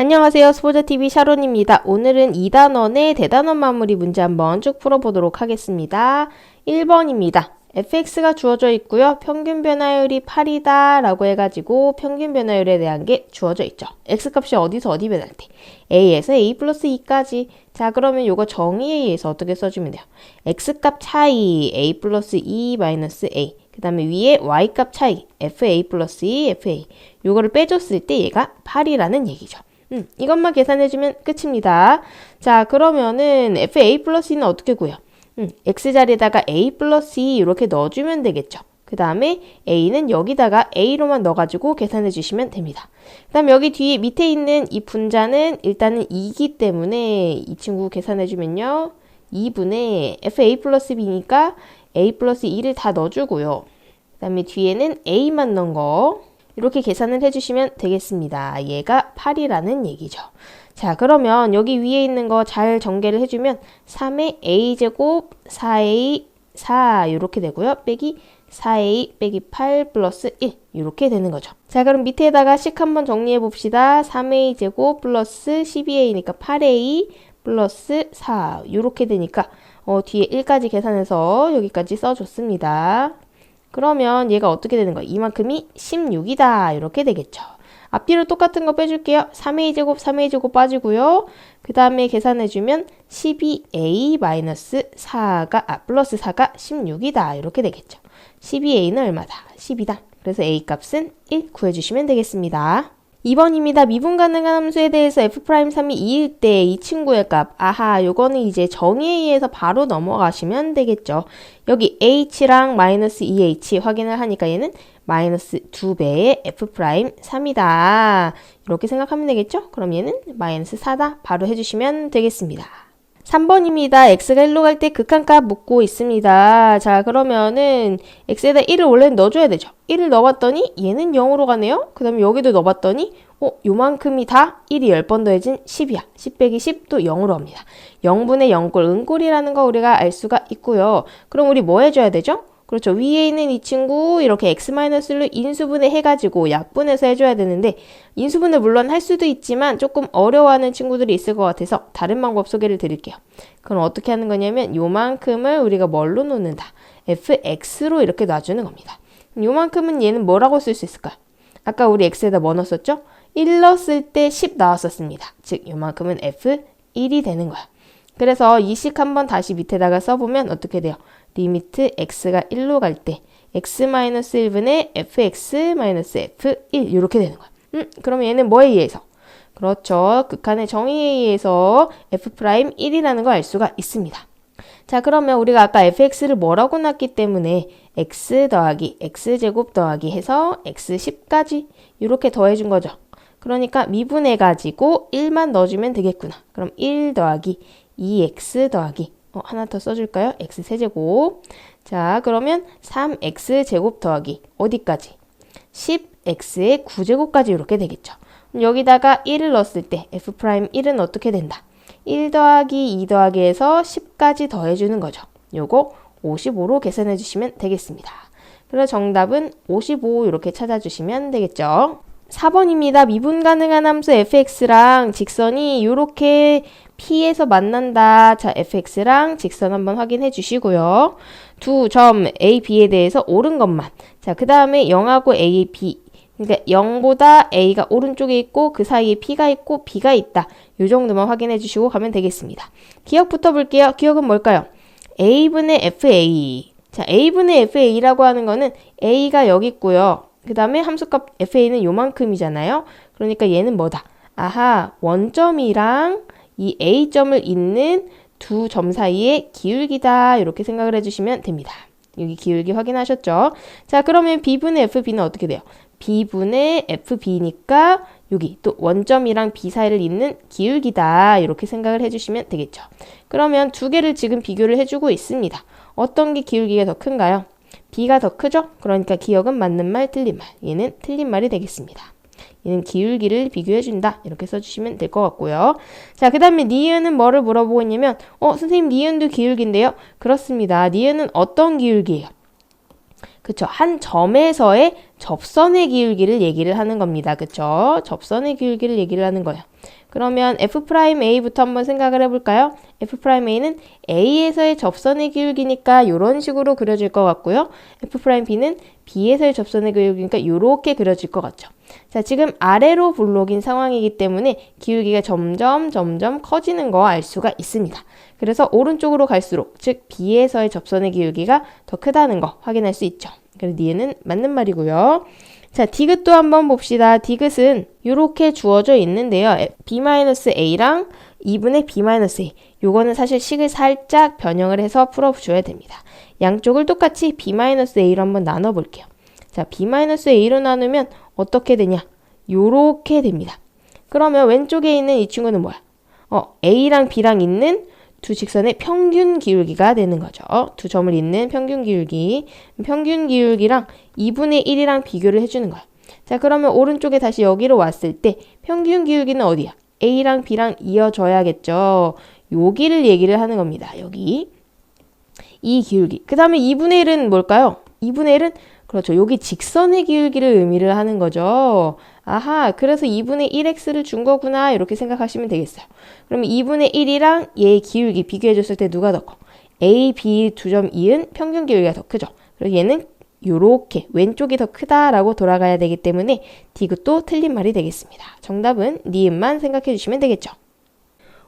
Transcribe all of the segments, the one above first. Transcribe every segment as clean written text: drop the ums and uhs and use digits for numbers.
안녕하세요. 스포자TV 샤론입니다. 오늘은 2단원의 대단원 마무리 문제 한번 쭉 풀어보도록 하겠습니다. 1번입니다. fx가 주어져 있고요. 평균 변화율이 8이다 라고 해가지고 평균 변화율에 대한 게 주어져 있죠. x값이 어디서 어디 변할 때 a에서 a 플러스 2까지. 자, 그러면 요거 정의에 의해서 어떻게 써주면 돼요? x값 차이 a 플러스 2 마이너스 a, 그 다음에 위에 y값 차이 fa 플러스 2 fa, 요거를 빼줬을 때 얘가 8이라는 얘기죠. 이것만 계산해주면 끝입니다. 자, 그러면은 fa 플러스 2는 어떻게 구해요? x자리에다가 a 플러스 2 이렇게 넣어주면 되겠죠. 그 다음에 a는 여기다가 a로만 넣어가지고 계산해주시면 됩니다. 그 다음 여기 뒤에 밑에 있는 이 분자는 일단은 2기 때문에 이 친구 계산해주면요. 2분의 fa 플러스 b니까 a 플러스 2를 다 넣어주고요. 그 다음에 뒤에는 a만 넣은 거 이렇게 계산을 해주시면 되겠습니다. 얘가 8이라는 얘기죠. 자, 그러면 여기 위에 있는 거 잘 전개를 해주면 3의 a제곱 4a 4 이렇게 되고요. 빼기 4a 빼기 8 플러스 1 이렇게 되는 거죠. 자, 그럼 밑에다가 식 한번 정리해 봅시다. 3a 제곱 플러스 12a니까 8a 플러스 4 이렇게 되니까 뒤에 1까지 계산해서 여기까지 써줬습니다. 그러면 얘가 어떻게 되는 거야? 이만큼이 16이다. 이렇게 되겠죠. 앞뒤로 똑같은 거 빼줄게요. 3a제곱 3a제곱 빠지고요. 그 다음에 계산해주면 12a-4가 플러스 4가 16이다. 이렇게 되겠죠. 12a는 얼마다? 10이다. 그래서 a 값은 1 구해주시면 되겠습니다. 2번입니다. 미분 가능한 함수에 대해서 f'3이 2일 때 이 친구의 값. 아하, 요거는 이제 정의에 의해서 바로 넘어가시면 되겠죠. 여기 h랑 마이너스 2h 확인을 하니까 얘는 마이너스 2배의 f'3이다. 이렇게 생각하면 되겠죠? 그럼 얘는 마이너스 4다. 바로 해주시면 되겠습니다. 3번입니다. x가 1로 갈 때 극한값 묻고 있습니다. 자, 그러면은 x에다 1을 원래는 넣어줘야 되죠. 1을 넣어봤더니 얘는 0으로 가네요. 그 다음에 여기도 넣어봤더니 요만큼이 다 1이 10번 더해진 10이야. 10 빼기 10도 0으로 갑니다. 0분의 0꼴, 은꼴이라는 거 우리가 알 수가 있고요. 그럼 우리 뭐 해줘야 되죠? 그렇죠. 위에 있는 이 친구 이렇게 x-를 인수분해 해가지고 약분해서 해줘야 되는데 인수분해 물론 할 수도 있지만 조금 어려워하는 친구들이 있을 것 같아서 다른 방법 소개를 드릴게요. 그럼 어떻게 하는 거냐면 요만큼을 우리가 뭘로 놓는다? fx로 이렇게 놔주는 겁니다. 요만큼은 얘는 뭐라고 쓸 수 있을까요? 아까 우리 x에다 뭐 넣었었죠? 1 넣었을 때 10 나왔었습니다. 즉 요만큼은 f1이 되는 거야. 그래서 이 식 한번 다시 밑에다가 써보면 어떻게 돼요? 리미트 x가 1로 갈 때 x-1분의 fx-f1 이렇게 되는 거야. 그럼 얘는 뭐에 의해서? 그렇죠. 극한의 정의에 의해서 f'1이라는 걸 알 수가 있습니다. 자, 그러면 우리가 아까 fx를 뭐라고 놨기 때문에 x 더하기 x제곱 더하기 해서 x10까지 이렇게 더해준 거죠. 그러니까 미분해가지고 1만 넣어주면 되겠구나. 그럼 1 더하기 2x 더하기 하나 더 써줄까요? x세제곱. 자, 그러면 3x제곱 더하기 어디까지? 10x의 9제곱까지 이렇게 되겠죠. 여기다가 1을 넣었을 때 f'1은 어떻게 된다? 1 더하기 2 더하기 해서 10까지 더해주는 거죠. 요거 55로 계산해 주시면 되겠습니다. 그래서 정답은 55 이렇게 찾아주시면 되겠죠. 4번입니다. 미분 가능한 함수 fx랑 직선이 이렇게 P에서 만난다. 자, fx랑 직선 한번 확인해 주시고요. 두 점 A, B에 대해서 옳은 것만. 자, 그 다음에 0하고 A, B. 그러니까 0보다 A가 오른쪽에 있고 그 사이에 P가 있고 B가 있다. 이 정도만 확인해 주시고 가면 되겠습니다. 기억부터 볼게요. 기억은 뭘까요? A분의 FA. 자, A분의 FA라고 하는 거는 A가 여기 있고요. 그 다음에 함수값 FA는 요만큼이잖아요. 그러니까 얘는 뭐다? 아하, 원점이랑 이 A점을 잇는 두 점 사이의 기울기다. 이렇게 생각을 해주시면 됩니다. 여기 기울기 확인하셨죠? 자, 그러면 B분의 FB는 어떻게 돼요? B분의 FB니까 여기 또 원점이랑 B 사이를 잇는 기울기다. 이렇게 생각을 해주시면 되겠죠. 그러면 두 개를 지금 비교를 해주고 있습니다. 어떤 게 기울기가 더 큰가요? B가 더 크죠? 그러니까 기억은 맞는 말, 틀린 말. 얘는 틀린 말이 되겠습니다. 얘는 기울기를 비교해준다. 이렇게 써주시면 될 것 같고요. 자, 그 다음에 니은은 뭐를 물어보고 있냐면 선생님 니은도 기울기인데요. 그렇습니다. 니은은 어떤 기울기예요? 그쵸? 한 점에서의 접선의 기울기를 얘기를 하는 겁니다. 그쵸? 접선의 기울기를 얘기를 하는 거예요. 그러면 F'A부터 한번 생각을 해볼까요? F'A는 A에서의 접선의 기울기니까 이런 식으로 그려질 것 같고요. F'B는 B에서의 접선의 기울기니까 이렇게 그려질 것 같죠. 자, 지금 아래로 블록인 상황이기 때문에 기울기가 점점 커지는 거 알 수가 있습니다. 그래서 오른쪽으로 갈수록, 즉 B에서의 접선의 기울기가 더 크다는 거 확인할 수 있죠. 그래서 니은은 맞는 말이고요. 자, 디귿도 한번 봅시다. 디귿은 이렇게 주어져 있는데요. B-A랑 2분의 B-A. 요거는 사실 식을 살짝 변형을 해서 풀어줘야 됩니다. 양쪽을 똑같이 B-A로 한번 나눠볼게요. 자, B-A로 나누면 어떻게 되냐? 요렇게 됩니다. 그러면 왼쪽에 있는 이 친구는 뭐야? A랑 B랑 있는 두 직선의 평균 기울기가 되는 거죠. 두 점을 잇는 평균 기울기. 평균 기울기랑 2분의 1이랑 비교를 해주는 거야. 자, 그러면 오른쪽에 다시 여기로 왔을 때 평균 기울기는 어디야? A랑 B랑 이어져야겠죠. 여기를 얘기를 하는 겁니다. 여기. 이 기울기. 그 다음에 2분의 1은 뭘까요? 2분의 1은 그렇죠. 여기 직선의 기울기를 의미를 하는 거죠. 아하, 그래서 2분의 1x를 준 거구나 이렇게 생각하시면 되겠어요. 그러면 2분의 1이랑 얘의 기울기 비교해줬을 때 누가 더 커? A, B 두 점 이은 평균 기울기가 더 크죠. 그래서 얘는 요렇게 왼쪽이 더 크다라고 돌아가야 되기 때문에 디귿도 틀린 말이 되겠습니다. 정답은 니은만 생각해 주시면 되겠죠.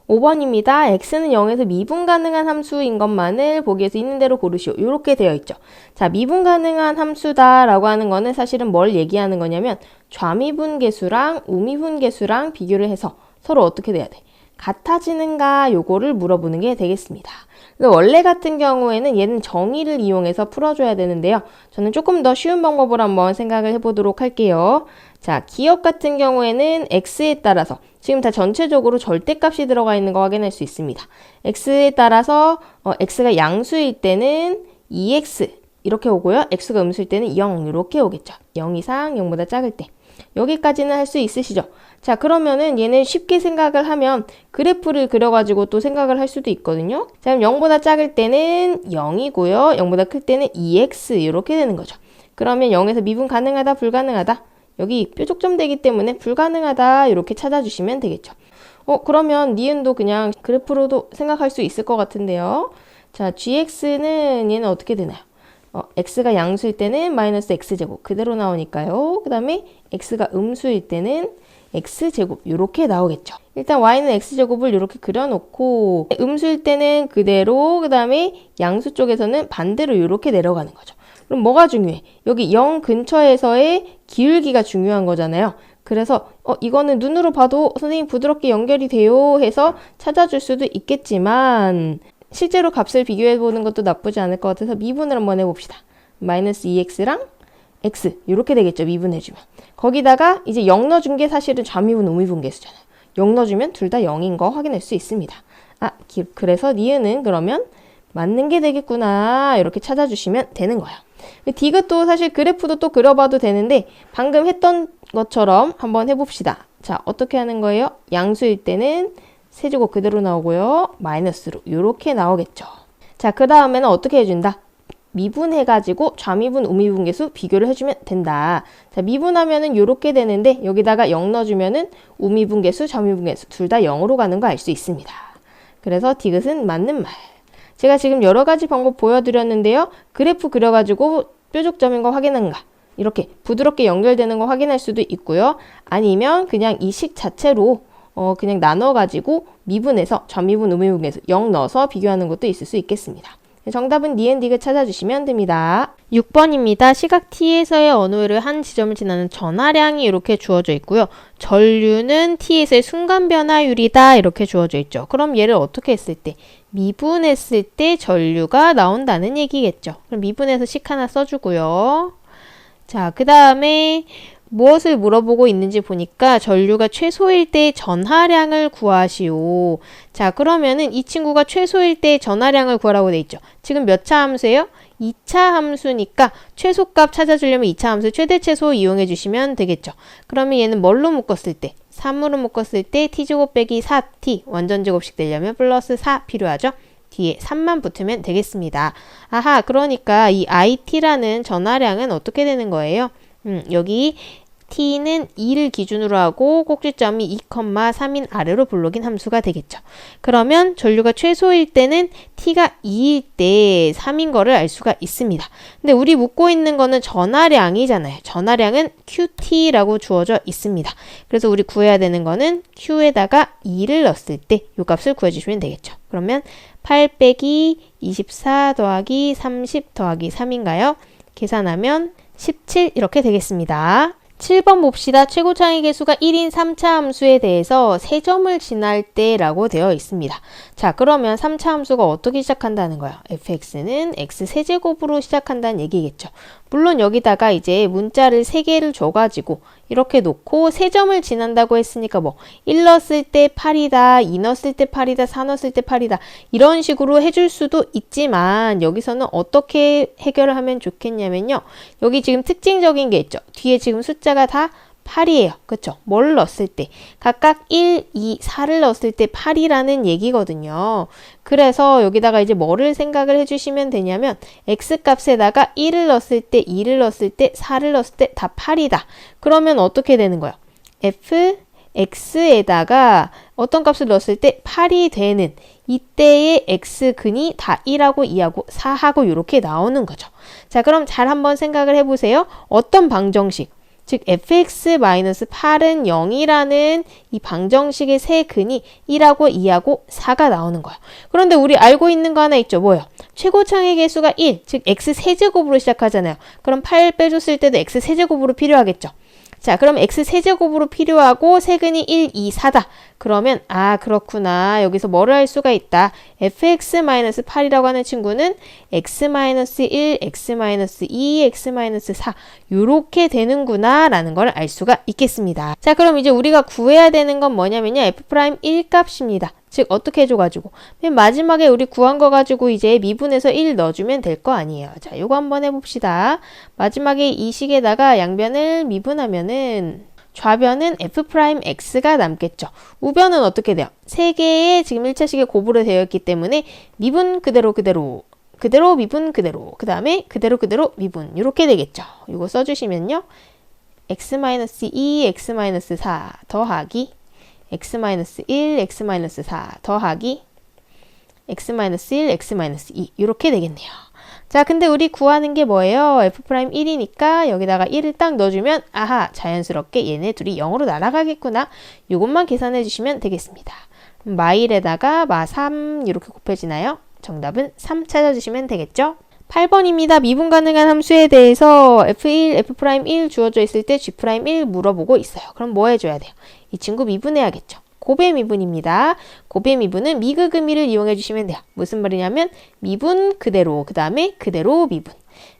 5번입니다. x는 0에서 미분 가능한 함수인 것만을 보기에서 있는 대로 고르시오. 이렇게 되어 있죠. 자, 미분 가능한 함수다라고 하는 거는 사실은 뭘 얘기하는 거냐면 좌미분계수랑 우미분계수랑 비교를 해서 서로 어떻게 돼야 돼? 같아지는가 요거를 물어보는 게 되겠습니다. 원래 같은 경우에는 얘는 정의를 이용해서 풀어줘야 되는데요. 저는 조금 더 쉬운 방법을 한번 생각을 해보도록 할게요. 자, 기억 같은 경우에는 x에 따라서 지금 다 전체적으로 절대값이 들어가 있는 거 확인할 수 있습니다. x에 따라서 x가 양수일 때는 2x 이렇게 오고요. x가 음수일 때는 0 이렇게 오겠죠. 0 이상 0보다 작을 때. 여기까지는 할 수 있으시죠? 자, 그러면은 얘는 쉽게 생각을 하면 그래프를 그려가지고 또 생각을 할 수도 있거든요. 자, 그럼 0보다 작을 때는 0이고요. 0보다 클 때는 2x 이렇게 되는 거죠. 그러면 0에서 미분 가능하다, 불가능하다? 여기 뾰족점 되기 때문에 불가능하다 이렇게 찾아주시면 되겠죠. 그러면 니은도 그냥 그래프로도 생각할 수 있을 것 같은데요. 자, gx는 얘는 어떻게 되나요? x가 양수일 때는 마이너스 x제곱 그대로 나오니까요. 그 다음에 x가 음수일 때는 x제곱 이렇게 나오겠죠. 일단 y는 x제곱을 이렇게 그려놓고 음수일 때는 그대로 그 다음에 양수 쪽에서는 반대로 이렇게 내려가는 거죠. 그럼 뭐가 중요해? 여기 0 근처에서의 기울기가 중요한 거잖아요. 그래서 이거는 눈으로 봐도 선생님 부드럽게 연결이 돼요 해서 찾아줄 수도 있겠지만 실제로 값을 비교해보는 것도 나쁘지 않을 것 같아서 미분을 한번 해봅시다. 마이너스 2x랑 x 이렇게 되겠죠. 미분해주면. 거기다가 이제 0 넣어준 게 사실은 좌미분 우미분계수잖아요. 0 넣어주면 둘 다 0인 거 확인할 수 있습니다. 그래서 니은은 그러면 맞는 게 되겠구나 이렇게 찾아주시면 되는 거예요. 디귿도 사실 그래프도 또 그려봐도 되는데 방금 했던 것처럼 한번 해봅시다. 자, 어떻게 하는 거예요? 양수일 때는 세제곱 그대로 나오고요. 마이너스로 이렇게 나오겠죠. 자, 그 다음에는 어떻게 해준다? 미분해가지고 좌미분, 우미분계수 비교를 해주면 된다. 자, 미분하면은 이렇게 되는데 여기다가 0 넣어주면은 우미분계수, 좌미분계수 둘 다 0으로 가는 거 알 수 있습니다. 그래서 디귿은 맞는 말. 제가 지금 여러 가지 방법 보여드렸는데요. 그래프 그려가지고 뾰족점인 거 확인한가? 이렇게 부드럽게 연결되는 거 확인할 수도 있고요. 아니면 그냥 이 식 자체로 그냥 나눠가지고 미분해서 좌미분, 우미분계수 0 넣어서 비교하는 것도 있을 수 있겠습니다. 정답은 니은 디귿 찾아주시면 됩니다. 6번입니다. 시각 t에서의 어느 회를 한 지점을 지나는 전하량이 이렇게 주어져 있고요. 전류는 t에서의 순간 변화율이다 이렇게 주어져 있죠. 그럼 얘를 어떻게 했을 때? 미분했을 때 전류가 나온다는 얘기겠죠. 그럼 미분해서 식 하나 써주고요. 자, 그 다음에 무엇을 물어보고 있는지 보니까 전류가 최소일 때 전하량을 구하시오. 자, 그러면은 이 친구가 최소일 때 전하량을 구하라고 돼 있죠. 지금 몇 차 함수예요? 2차 함수니까 최소값 찾아주려면 2차 함수 최대 최소 이용해 주시면 되겠죠. 그러면 얘는 뭘로 묶었을 때? 3으로 묶었을 때 t제곱 빼기 4t 완전제곱식 되려면 플러스 4 필요하죠. 뒤에 3만 붙으면 되겠습니다. 아하, 그러니까 이 it라는 전화량은 어떻게 되는 거예요? 여기 t는 2를 기준으로 하고 꼭지점이 2,3인 아래로 불러긴 함수가 되겠죠. 그러면 전류가 최소일 때는 t가 2일 때 3인 거를 알 수가 있습니다. 근데 우리 묻고 있는 거는 전화량이잖아요. 전화량은 qt라고 주어져 있습니다. 그래서 우리 구해야 되는 거는 q에다가 2를 넣었을 때 이 값을 구해주시면 되겠죠. 그러면 8 빼기 24 더하기 30 더하기 3인가요? 계산하면 17 이렇게 되겠습니다. 7번 봅시다. 최고차의 개수가 1인 3차 함수에 대해서 3점을 지날 때라고 되어 있습니다. 자, 그러면 3차 함수가 어떻게 시작한다는 거예요? fx는 x세제곱으로 시작한다는 얘기겠죠. 물론 여기다가 이제 문자를 3개를 줘가지고 이렇게 놓고 3점을 지난다고 했으니까 뭐 1 넣었을 때 8이다, 2 넣었을 때 8이다, 4 넣었을 때 8이다 이런 식으로 해줄 수도 있지만 여기서는 어떻게 해결을 하면 좋겠냐면요. 여기 지금 특징적인 게 있죠. 뒤에 지금 숫자가 다 8이에요. 그쵸? 뭘 넣었을 때 각각 1, 2, 4를 넣었을 때 8이라는 얘기거든요. 그래서 여기다가 이제 뭐를 생각을 해주시면 되냐면 x값에다가 1을 넣었을 때, 2를 넣었을 때, 4를 넣었을 때 다 8이다. 그러면 어떻게 되는 거예요? fx에다가 어떤 값을 넣었을 때 8이 되는 이때의 x근이 다 1하고 2하고 4하고 이렇게 나오는 거죠. 자, 그럼 잘 한번 생각을 해보세요. 어떤 방정식? 즉 fx-8은 0이라는 이 방정식의 세 근이 1하고 2하고 4가 나오는 거예요. 그런데 우리 알고 있는 거 하나 있죠. 뭐예요? 최고차의 개수가 1, 즉 x세제곱으로 시작하잖아요. 그럼 8 빼줬을 때도 x세제곱으로 필요하겠죠. 자, 그럼 x세제곱으로 필요하고 세근이 1, 2, 4다. 그러면 아, 그렇구나. 여기서 뭐를 할 수가 있다. fx-8이라고 하는 친구는 x-1, x-2, x-4 요렇게 되는구나 라는 걸 알 수가 있겠습니다. 자, 그럼 이제 우리가 구해야 되는 건 뭐냐면요. f'1 값입니다. 즉 어떻게 해줘가지고 맨 마지막에 우리 구한 거 가지고 이제 미분해서 1 넣어주면 될 거 아니에요. 자, 요거 한번 해봅시다. 마지막에 이 식에다가 양변을 미분하면은 좌변은 f'x가 남겠죠. 우변은 어떻게 돼요? 3개의 지금 1차식에 곱으로 되어 있기 때문에 미분 그대로 미분 그대로 그 다음에 그대로 미분 이렇게 되겠죠. 이거 써주시면요. x-2, x-4 더하기 x-1, x-4 더하기 x-1, x-2 이렇게 되겠네요. 자, 근데 우리 구하는 게 뭐예요? f'1이니까 여기다가 1을 딱 넣어주면 아하, 자연스럽게 얘네 둘이 0으로 날아가겠구나. 이것만 계산해 주시면 되겠습니다. 마1에다가 마3 이렇게 곱해지나요? 정답은 3 찾아주시면 되겠죠? 8번입니다. 미분 가능한 함수에 대해서 f1, f'1 주어져 있을 때 g'1 물어보고 있어요. 그럼 뭐 해줘야 돼요? 이 친구 미분해야겠죠. 곱의 미분입니다. 곱의 미분은 미그금이를 이용해 주시면 돼요. 무슨 말이냐면 미분 그대로 그 다음에 그대로 미분.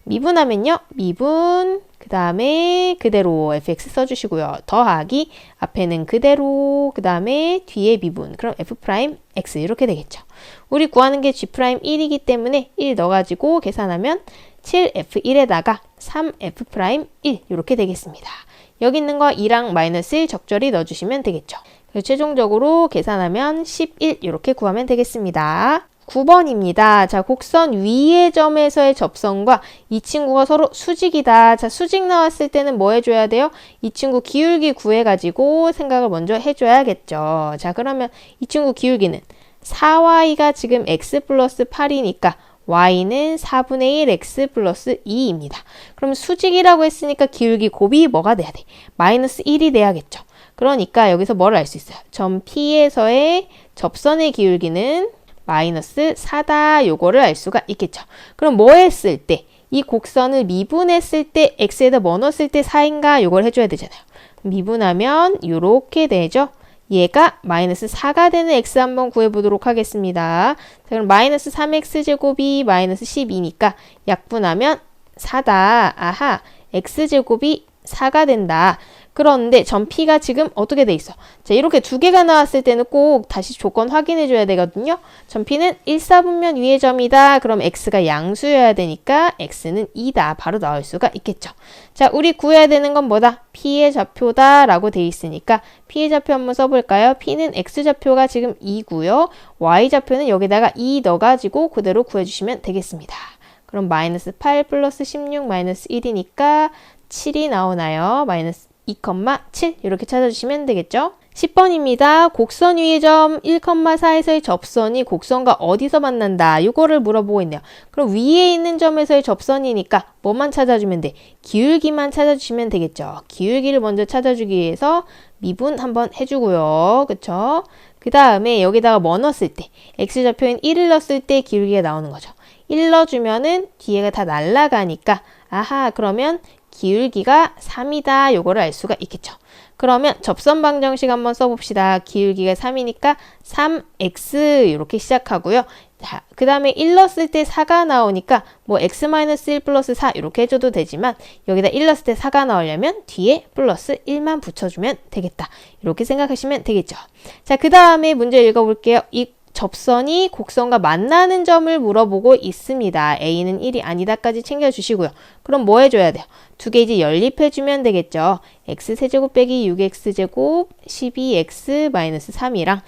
미분하면요. 미분 그 다음에 그대로 fx 써주시고요. 더하기 앞에는 그대로 그 다음에 뒤에 미분. 그럼 f'x 이렇게 되겠죠. 우리 구하는 게 g'1이기 때문에 1 넣어가지고 계산하면 7f1에다가 3f'1 이렇게 되겠습니다. 여기 있는 거 2랑 마이너스 1 적절히 넣어주시면 되겠죠. 그래서 최종적으로 계산하면 11 이렇게 구하면 되겠습니다. 9번입니다. 자, 곡선 위의 점에서의 접선과 이 친구가 서로 수직이다. 자, 수직 나왔을 때는 뭐 해줘야 돼요? 이 친구 기울기 구해가지고 생각을 먼저 해줘야겠죠. 자, 그러면 이 친구 기울기는 4y가 지금 x 플러스 8이니까 y는 4분의 1 x 플러스 2입니다. 그럼 수직이라고 했으니까 기울기 곱이 뭐가 돼야 돼? 마이너스 1이 돼야겠죠. 그러니까 여기서 뭐를 알 수 있어요? 점 P에서의 접선의 기울기는 마이너스 4다. 요거를 알 수가 있겠죠. 그럼 뭐 했을 때? 이 곡선을 미분했을 때 x에다 뭐 넣었을 때 4인가? 요걸 해줘야 되잖아요. 미분하면 요렇게 되죠. 얘가 마이너스 4가 되는 x 한번 구해보도록 하겠습니다. 자, 그럼 마이너스 3x제곱이 마이너스 12니까 약분하면 4다. 아하, x제곱이 4가 된다. 그런데 점 P가 지금 어떻게 돼 있어? 자, 이렇게 두 개가 나왔을 때는 꼭 다시 조건 확인해 줘야 되거든요. 점 P는 1사분면 위의 점이다. 그럼 X가 양수여야 되니까 X는 2다. 바로 나올 수가 있겠죠. 자, 우리 구해야 되는 건 뭐다? P의 좌표다 라고 돼 있으니까 P의 좌표 한번 써볼까요? P는 X좌표가 지금 2고요. Y좌표는 여기다가 2 넣어가지고 그대로 구해주시면 되겠습니다. 그럼 마이너스 8 플러스 16 마이너스 1이니까 7이 나오나요? 마이너스 2,7 이렇게 찾아주시면 되겠죠? 10번입니다. 곡선 위의 점 1,4에서의 접선이 곡선과 어디서 만난다? 이거를 물어보고 있네요. 그럼 위에 있는 점에서의 접선이니까 뭐만 찾아주면 돼? 기울기만 찾아주시면 되겠죠. 기울기를 먼저 찾아주기 위해서 미분 한번 해주고요. 그쵸? 그 다음에 여기다가 뭐 넣었을 때? X좌표인 1을 넣었을 때 기울기가 나오는 거죠. 1 넣어주면은 뒤에가 다 날아가니까 아하 그러면 기울기가 3이다. 요거를 알 수가 있겠죠. 그러면 접선 방정식 한번 써봅시다. 기울기가 3이니까 3x 이렇게 시작하고요. 자, 그 다음에 1 넣었을 때 4가 나오니까 뭐 x-1 플러스 4 이렇게 해줘도 되지만 여기다 1 넣었을 때 4가 나오려면 뒤에 플러스 1만 붙여주면 되겠다. 이렇게 생각하시면 되겠죠. 자, 그 다음에 문제 읽어볼게요. 이 접선이 곡선과 만나는 점을 물어보고 있습니다. A는 1이 아니다까지 챙겨주시고요. 그럼 뭐 해줘야 돼요? 두 개 이제 연립해주면 되겠죠. x세제곱 빼기 6x제곱 12x 마이너스 3이랑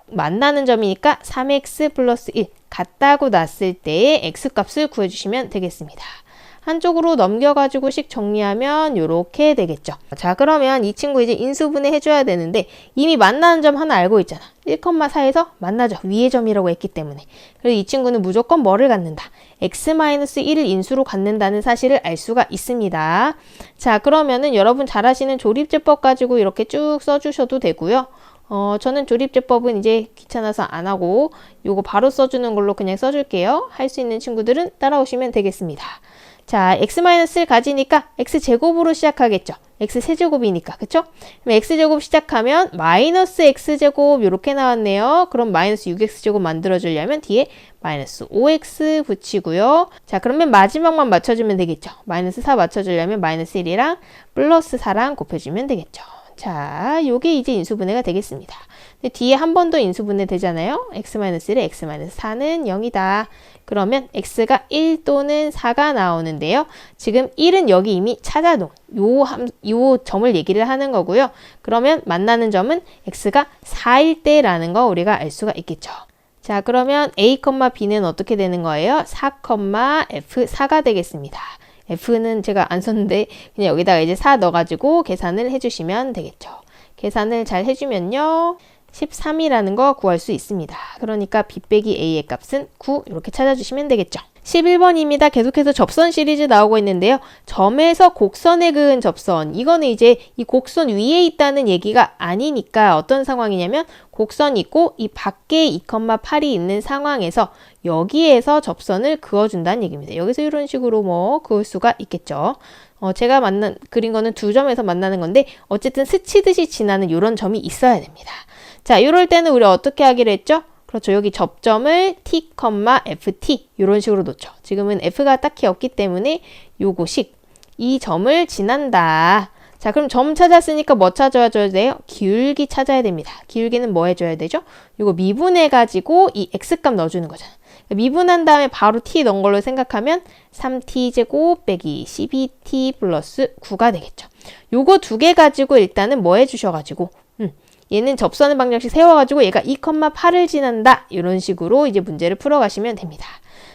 만나는 점이니까 3x 플러스 1 같다고 놨을 때의 x값을 구해주시면 되겠습니다. 한쪽으로 넘겨가지고 식 정리하면 이렇게 되겠죠. 자, 그러면 이 친구 이제 인수분해 해줘야 되는데 이미 만나는 점 하나 알고 있잖아. 1,4에서 만나죠. 위의 점이라고 했기 때문에. 그래서 이 친구는 무조건 뭐를 갖는다? x-1을 인수로 갖는다는 사실을 알 수가 있습니다. 자, 그러면은 여러분 잘 아시는 조립제법 가지고 이렇게 쭉 써주셔도 되고요. 저는 조립제법은 이제 귀찮아서 안 하고 요거 바로 써주는 걸로 그냥 써줄게요. 할 수 있는 친구들은 따라오시면 되겠습니다. 자, x-를 가지니까 x제곱으로 시작하겠죠. x세제곱이니까, 그쵸? 그럼 x제곱 시작하면 마이너스 x제곱 이렇게 나왔네요. 그럼 마이너스 6x제곱 만들어주려면 뒤에 마이너스 5x 붙이고요. 자, 그러면 마지막만 맞춰주면 되겠죠. 마이너스 4 맞춰주려면 마이너스 1이랑 플러스 4랑 곱해주면 되겠죠. 자, 요게 이제 인수분해가 되겠습니다. 근데 뒤에 한 번 더 인수분해 되잖아요. x-1에 x-4는 0이다. 그러면 x가 1 또는 4가 나오는데요. 지금 1은 여기 이미 찾아놓은 요 점을 얘기를 하는 거고요. 그러면 만나는 점은 x가 4일 때라는 거 우리가 알 수가 있겠죠. 자, 그러면 a, b는 어떻게 되는 거예요? 4, f4가 되겠습니다. F는 제가 안 썼는데 그냥 여기다가 이제 4 넣어가지고 계산을 해주시면 되겠죠. 계산을 잘 해주면요. 13이라는 거 구할 수 있습니다. 그러니까 B 빼기 A의 값은 9 이렇게 찾아주시면 되겠죠. 11번입니다. 계속해서 접선 시리즈 나오고 있는데요. 점에서 곡선에 그은 접선. 이거는 이제 이 곡선 위에 있다는 얘기가 아니니까 어떤 상황이냐면 곡선이 있고 이 밖에 2,8이 있는 상황에서 여기에서 접선을 그어준다는 얘기입니다. 여기서 이런 식으로 뭐 그을 수가 있겠죠. 제가 그린 거는 두 점에서 만나는 건데 어쨌든 스치듯이 지나는 이런 점이 있어야 됩니다. 자, 이럴 때는 우리 어떻게 하기로 했죠? 그렇죠. 여기 접점을 t, ft 이런 식으로 놓죠. 지금은 f가 딱히 없기 때문에 요거식 이 점을 지난다. 자, 그럼 점 찾았으니까 뭐 찾아줘야 돼요? 기울기 찾아야 됩니다. 기울기는 뭐 해줘야 되죠? 이거 미분해가지고 이 x값 넣어주는 거잖아. 미분한 다음에 바로 t 넣은 걸로 생각하면 3t제곱 빼기 12t 플러스 9가 되겠죠. 요거 두 개 가지고 일단은 뭐 해주셔가지고 얘는 접선의 방정식 세워가지고 얘가 2,8을 지난다. 이런 식으로 이제 문제를 풀어가시면 됩니다.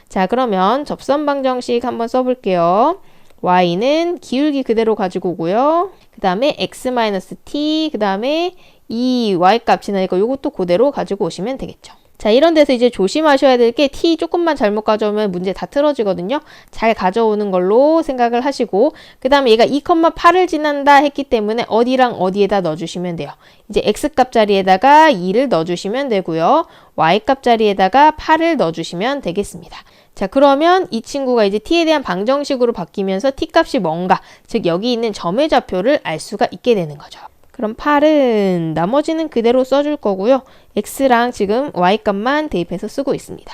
자, 그러면 접선 방정식 한번 써볼게요. y는 기울기 그대로 가지고 오고요. 그 다음에 x-t, 그 다음에 이 y값 지나니까 이것도 그대로 가지고 오시면 되겠죠. 자, 이런 데서 이제 조심하셔야 될 게 t 조금만 잘못 가져오면 문제 다 틀어지거든요. 잘 가져오는 걸로 생각을 하시고 그 다음에 얘가 2,8을 지난다 했기 때문에 어디랑 어디에다 넣어주시면 돼요. 이제 x값 자리에다가 2를 넣어주시면 되고요. y값 자리에다가 8을 넣어주시면 되겠습니다. 자, 그러면 이 친구가 이제 t에 대한 방정식으로 바뀌면서 t값이 뭔가, 즉 여기 있는 점의 좌표를 알 수가 있게 되는 거죠. 그럼 8은 나머지는 그대로 써줄 거고요. x랑 지금 y값만 대입해서 쓰고 있습니다.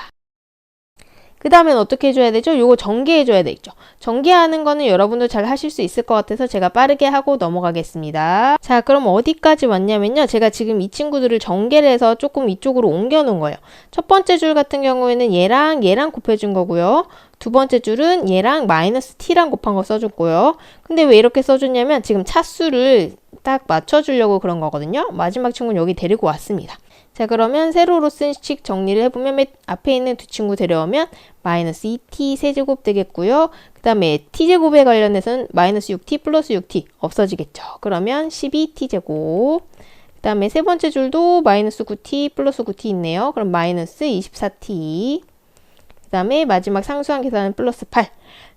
그 다음엔 어떻게 해줘야 되죠? 요거 전개해줘야 되겠죠. 전개하는 거는 여러분도 잘 하실 수 있을 것 같아서 제가 빠르게 하고 넘어가겠습니다. 자, 그럼 어디까지 왔냐면요. 제가 지금 이 친구들을 전개를 해서 조금 이쪽으로 옮겨 놓은 거예요. 첫 번째 줄 같은 경우에는 얘랑 곱해준 거고요. 두 번째 줄은 얘랑 마이너스 t랑 곱한 거 써줬고요. 근데 왜 이렇게 써줬냐면 지금 차수를 딱 맞춰주려고 그런 거거든요. 마지막 친구는 여기 데리고 왔습니다. 자, 그러면 세로로 쓴 식 정리를 해보면 맨 앞에 있는 두 친구 데려오면 마이너스 2t 세제곱 되겠고요. 그 다음에 t제곱에 관련해서는 마이너스 6t 플러스 6t 없어지겠죠. 그러면 12t제곱. 그 다음에 세 번째 줄도 마이너스 9t 플러스 9t 있네요. 그럼 마이너스 24t. 그 다음에 마지막 상수항 계산은 플러스 8.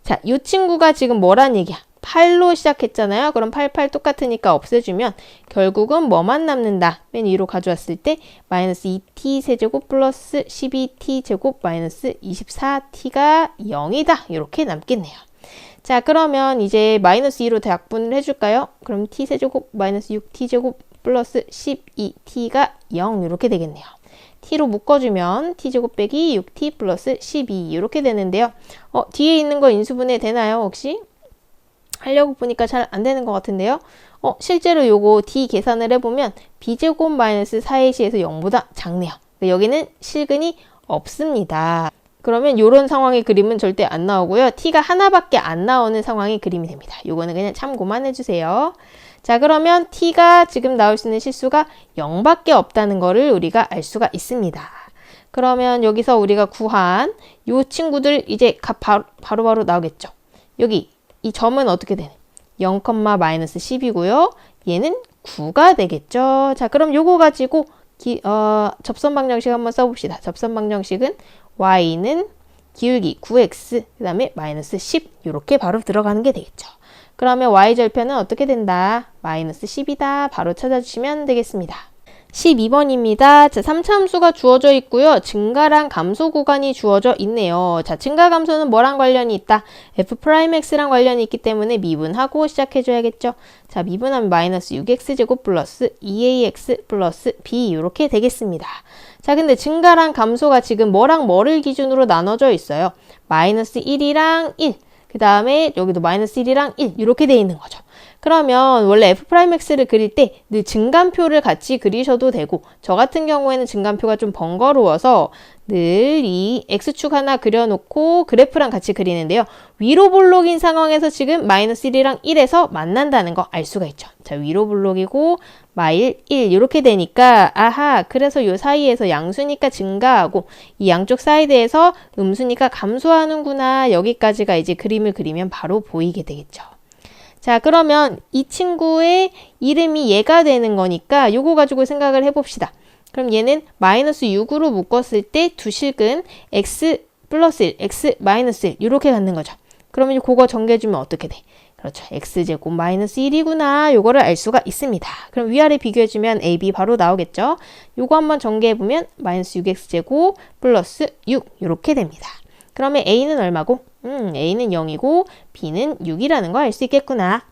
자, 이 친구가 지금 뭐란 얘기야? 8로 시작했잖아요. 그럼 8, 8 똑같으니까 없애주면 결국은 뭐만 남는다? 맨 위로 가져왔을 때 마이너스 2t 세제곱 플러스 12t 제곱 마이너스 24t가 0이다. 이렇게 남겠네요. 자, 그러면 이제 마이너스 2로 대약분을 해줄까요? 그럼 t 세제곱 마이너스 6t 제곱 플러스 12t가 0 이렇게 되겠네요. t로 묶어주면 t제곱 빼기 6t 플러스 12 이렇게 되는데요. 뒤에 있는 거 인수분해 되나요 혹시? 하려고 보니까 잘 안 되는 것 같은데요. 실제로 요거 d 계산을 해보면 b제곱 마이너스 4의 시에서 0보다 작네요. 여기는 실근이 없습니다. 그러면 요런 상황의 그림은 절대 안 나오고요. t가 하나밖에 안 나오는 상황의 그림이 됩니다. 요거는 그냥 참고만 해주세요. 자, 그러면 t가 지금 나올 수 있는 실수가 0밖에 없다는 거를 우리가 알 수가 있습니다. 그러면 여기서 우리가 구한 요 친구들 이제 값 바로바로 나오겠죠. 여기 이 점은 어떻게 되네? 0, 마이너스 10이고요. 얘는 9가 되겠죠. 자, 그럼 요거 가지고 접선 방정식 한번 써봅시다. 접선 방정식은 y는 기울기 9x 그 다음에 마이너스 10 이렇게 바로 들어가는 게 되겠죠. 그러면 y절편은 어떻게 된다? 마이너스 10이다. 바로 찾아주시면 되겠습니다. 12번입니다. 자, 3차 함수가 주어져 있고요. 증가랑 감소 구간이 주어져 있네요. 자, 증가 감소는 뭐랑 관련이 있다? f'x랑 관련이 있기 때문에 미분하고 시작해줘야겠죠. 자, 미분하면 마이너스 6x제곱 플러스 2ax 플러스 b 이렇게 되겠습니다. 자, 근데 증가랑 감소가 지금 뭐랑 뭐를 기준으로 나눠져 있어요? 마이너스 1이랑 1. 그 다음에 여기도 마이너스 1이랑 1 이렇게 돼 있는 거죠. 그러면 원래 f'x를 그릴 때 늘 증간표를 같이 그리셔도 되고 저 같은 경우에는 증간표가 좀 번거로워서 늘 이 x축 하나 그려놓고 그래프랑 같이 그리는데요. 위로 볼록인 상황에서 지금 마이너스 1이랑 1에서 만난다는 거 알 수가 있죠. 자, 위로 볼록이고 마일 1 이렇게 되니까 아하 그래서 요 사이에서 양수니까 증가하고 이 양쪽 사이드에서 음수니까 감소하는구나. 여기까지가 이제 그림을 그리면 바로 보이게 되겠죠. 자, 그러면 이 친구의 이름이 얘가 되는 거니까 요거 가지고 생각을 해봅시다. 그럼 얘는 마이너스 6으로 묶었을 때 두 식은 x 플러스 1, x 마이너스 1 이렇게 갖는 거죠. 그러면 그거 정리해주면 어떻게 돼? 그렇죠. x제곱 마이너스 1이구나. 요거를 알 수가 있습니다. 그럼 위아래 비교해주면 a, b 바로 나오겠죠. 요거 한번 전개해보면 마이너스 6x제곱 플러스 6 이렇게 됩니다. 그러면 a는 얼마고? a는 0이고 b는 6이라는 거 알 수 있겠구나.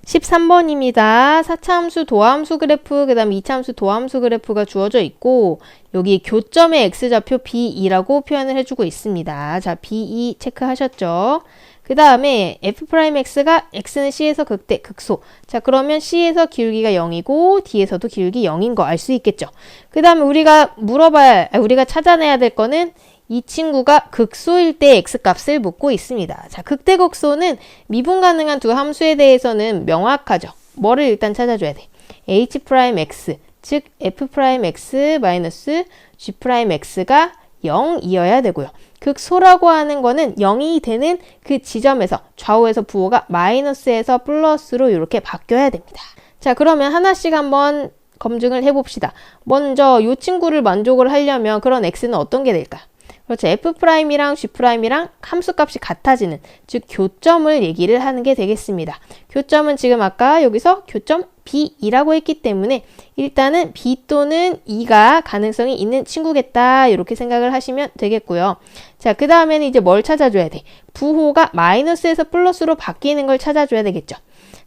13번입니다. 4차 함수 도함수 그래프, 그 다음 2차 함수 도함수 그래프가 주어져 있고 여기 교점의 x좌표 B2라고 표현을 해주고 있습니다. 자, B2 체크하셨죠? 그 다음에 f'x가 x는 c에서 극대, 극소. 자, 그러면 c에서 기울기가 0이고 d에서도 기울기 0인 거 알 수 있겠죠? 그 다음에 우리가 찾아내야 될 거는 이 친구가 극소일 때 x값을 묻고 있습니다. 자, 극대극소는 미분 가능한 두 함수에 대해서는 명확하죠. 뭐를 일단 찾아줘야 돼? h'x, 즉 f'x 마이너스 g'x가 0이어야 되고요. 극소라고 하는 거는 0이 되는 그 지점에서 좌우에서 부호가 마이너스에서 플러스로 이렇게 바뀌어야 됩니다. 자, 그러면 하나씩 한번 검증을 해봅시다. 먼저 이 친구를 만족을 하려면 그런 x는 어떤 게 될까? 그렇죠. f'이랑 g'이랑 함수값이 같아지는, 즉 교점을 얘기를 하는 게 되겠습니다. 교점은 지금 아까 여기서 교점 B2라고 했기 때문에 일단은 B 또는 E가 가능성이 있는 친구겠다. 이렇게 생각을 하시면 되겠고요. 자, 그 다음에는 이제 뭘 찾아줘야 돼? 부호가 마이너스에서 플러스로 바뀌는 걸 찾아줘야 되겠죠.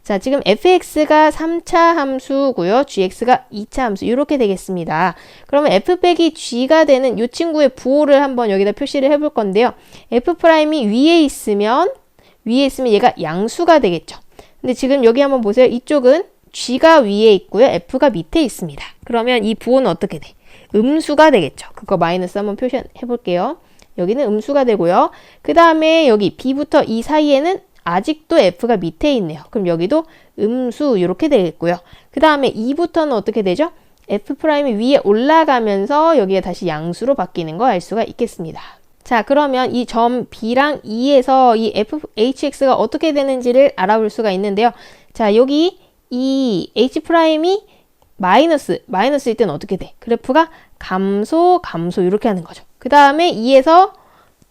자, 지금 fx가 3차 함수고요. gx가 2차 함수 이렇게 되겠습니다. 그러면 f 빼기 g가 되는 이 친구의 부호를 한번 여기다 표시를 해볼 건데요. f'이 위에 있으면 얘가 양수가 되겠죠. 근데 지금 여기 한번 보세요. 이쪽은 g가 위에 있고요. f가 밑에 있습니다. 그러면 이 부호는 어떻게 돼? 음수가 되겠죠. 그거 마이너스 한번 표시해 볼게요. 여기는 음수가 되고요. 그 다음에 여기 b부터 이 사이에는 아직도 f가 밑에 있네요. 그럼 여기도 음수 이렇게 되겠고요. 그 다음에 2부터는 어떻게 되죠? f'이 위에 올라가면서 여기가 다시 양수로 바뀌는 거 알 수가 있겠습니다. 자, 그러면 이 점 B랑 E에서 이 hx가 어떻게 되는지를 알아볼 수가 있는데요. 자, 여기 이 h'이 마이너스일 때는 어떻게 돼? 그래프가 감소 이렇게 하는 거죠. 그 다음에 2에서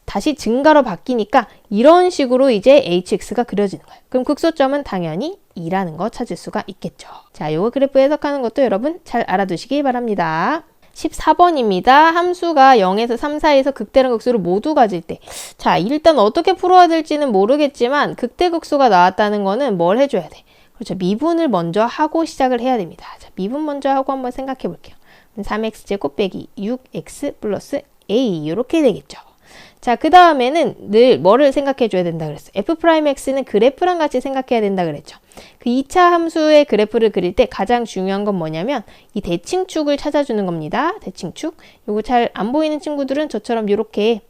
다시 증가로 바뀌니까 이런 식으로 이제 hx가 그려지는 거예요. 그럼 극소점은 당연히 2라는 거 찾을 수가 있겠죠. 자, 요거 그래프 해석하는 것도 여러분 잘 알아두시기 바랍니다. 14번입니다. 함수가 0에서 3 사이에서 극대랑 극소를 모두 가질 때. 자, 일단 어떻게 풀어야 될지는 모르겠지만 극대극소가 나왔다는 거는 뭘 해줘야 돼? 그렇죠. 미분을 먼저 하고 시작을 해야 됩니다. 자, 미분 먼저 하고 한번 생각해 볼게요. 3x제곱 빼기 6x 플러스 a 이렇게 되겠죠. 자, 그 다음에는 늘 뭐를 생각해 줘야 된다 그랬어요. f'x는 그래프랑 같이 생각해야 된다 그랬죠. 그 2차 함수의 그래프를 그릴 때 가장 중요한 건 뭐냐면 이 대칭축을 찾아주는 겁니다. 대칭축. 요거 잘 안 보이는 친구들은 저처럼 이렇게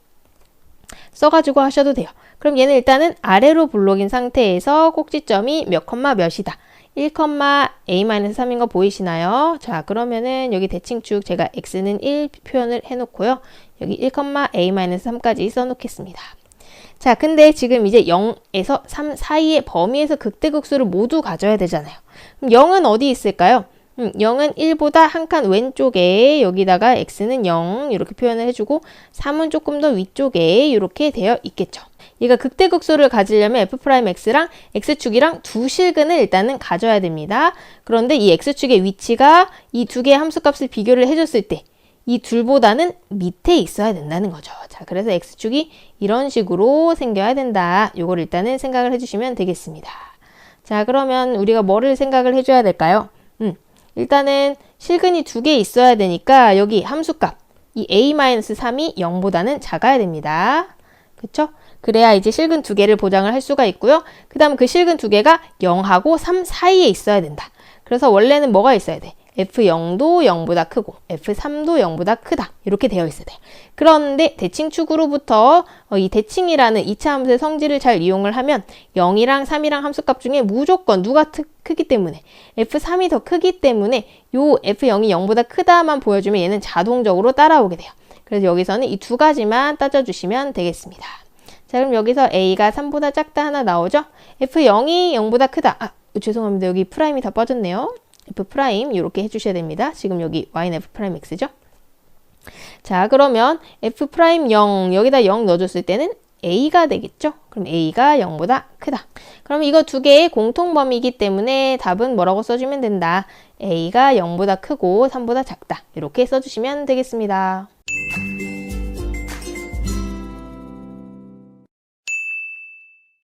써가지고 하셔도 돼요. 그럼 얘는 일단은 아래로 블록인 상태에서 꼭지점이 몇 컴마 몇이다. 1,a-3인 거 보이시나요? 자, 그러면은 여기 대칭축 제가 x는 1 표현을 해놓고요. 여기 1,a-3까지 써놓겠습니다. 자, 근데 지금 이제 0에서 3 사이의 범위에서 극대극소를 모두 가져야 되잖아요. 그럼 0은 어디 있을까요? 0은 1보다 한 칸 왼쪽에 여기다가 x는 0 이렇게 표현을 해주고 3은 조금 더 위쪽에 이렇게 되어 있겠죠. 얘가 극대극소를 가지려면 f'x랑 x축이랑 두 실근을 일단은 가져야 됩니다. 그런데 이 x축의 위치가 이 두 개의 함수값을 비교를 해줬을 때 이 둘보다는 밑에 있어야 된다는 거죠. 자, 그래서 x축이 이런 식으로 생겨야 된다. 요걸 일단은 생각을 해주시면 되겠습니다. 자, 그러면 우리가 뭐를 생각을 해줘야 될까요? 일단은 실근이 두 개 있어야 되니까 여기 함수값 이 a-3이 0보다는 작아야 됩니다. 그쵸? 그래야 이제 실근 두 개를 보장을 할 수가 있고요. 그 다음 그 실근 두 개가 0하고 3 사이에 있어야 된다. 그래서 원래는 뭐가 있어야 돼? f0도 0보다 크고 f3도 0보다 크다. 이렇게 되어 있어야 돼요. 그런데 대칭축으로부터 이 대칭이라는 2차 함수의 성질을 잘 이용을 하면 0이랑 3이랑 함수값 중에 무조건 누가 크기 때문에 f3이 더 크기 때문에 요 f0이 0보다 크다만 보여주면 얘는 자동적으로 따라오게 돼요. 그래서 여기서는 이 두 가지만 따져주시면 되겠습니다. 자, 그럼 여기서 a가 3보다 작다 하나 나오죠? f0이 0보다 크다. 죄송합니다. 여기 프라임이 다 빠졌네요. f 프라임 이렇게 해주셔야 됩니다. 지금 여기 y는 f 프라임 x죠? 자, 그러면 f 프라임 0 여기다 0 넣어줬을 때는 a가 되겠죠? 그럼 a가 0보다 크다. 그럼 이거 두 개의 공통범위이기 때문에 답은 뭐라고 써주면 된다. a가 0보다 크고 3보다 작다. 이렇게 써주시면 되겠습니다.